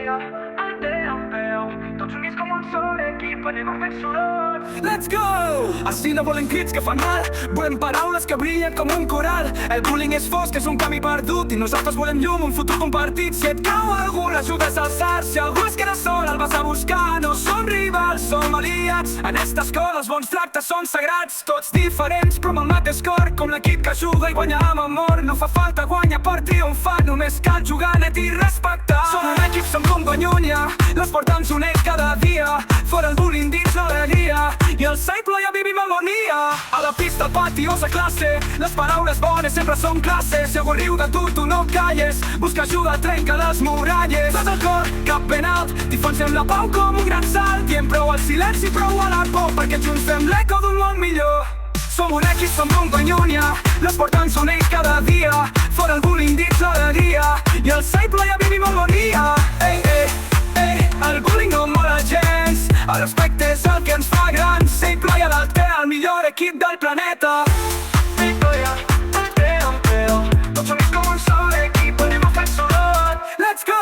victòria en peu. Tots units com un sol equip, anem a fer soroll. Let's go! Així no volem crits que fan mal, volem paraules que brillen com un coral. El bullying és fosc, és un camí perdut, i nosaltres volem llum, un futur compartit. Si et cau algú, l'ajudes a alçar. Si algú es queda sol, el vas a buscar. No som rivals, som aliats. En esta escola els bons tractes són sagrats. Tots diferents, però amb el mateix cor, com l'equip que juga i guanya amb amor. No fa falta guanyar per triomfar, només cal jugar net i respectar. Som un equip, som com Banyunya, l'esport ens uneix cada dia. Fora el bullying dins l'alegria, i el saiple ja vivim harmonia. A la pista, al pati o a classe, les paraules bones sempre són classe. Si algú riu de tu no calles, busca ajuda, trenca les muralles. Fas el cor, cap ben alt, difonsem la pau com un gran salt. Diem prou al silenci, prou a la por, perquè junts fem l'eco d'un món millor. Som un equip, som un Banyunya, l'esport ens uneix cada dia. Fora el bullying dins l'alegria, i el saiple ja vivim harmonia. Ei, ei, ei, el bullying no mola gens, el respecte és el que ens fa grans. Saiple i l'Alter, el millor equip del planeta. Victòria en peu. Tots units com un sol equip, anem a fer soroll. Let's go!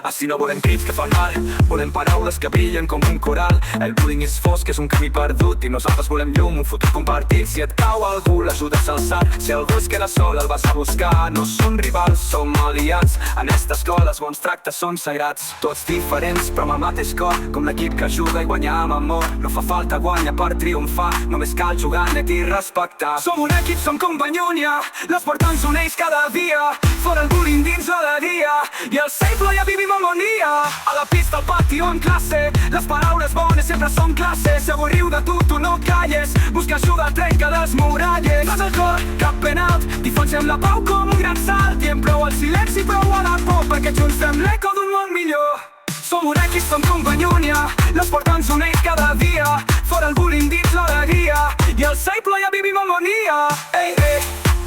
Així no volem crits que fan mal, volem paraules que brillen com un coral. El bullying és fosc, és un camí perdut, i nosaltres volem llum, un futur compartit. Si et cau algú, l'ajudes a alçar. Si algú es queda sol, el vas a buscar. No som rivals, som aliats. En esta escola els bons tractes són sagrats. Tots diferents, però amb el mateix cor, com l'equip que juga i guanya amb amor. No fa falta guanyar per triomfar, només cal jugar net i respectar. Som un equip, som com Banyunya, l'esport ens uneix cada dia. Fora el bullying dins l'alegria, i el saiple ja vivim harmonia. A la pista, al pati o en classe, les paraules bones sempre són classe. Si algú riu de tu no calles, busca ajuda, trenca les muralles. Fas el cor, cap ben alt, difonsem la pau com un gran salt. Diem prou al silenci, prou a la por, perquè junts fem l'eco d'un món millor. Som un equip, som com Banyunya, l'esport ens uneix cada dia. Fora el bullying dins l'alegria, i el saiple ja vivim harmonia. Ei, ei,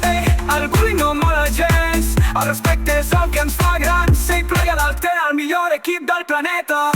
ei, el bullying no mola gens, el respecte és el que ens fa grans. Saiple i l'Alter, el millor equip del planeta.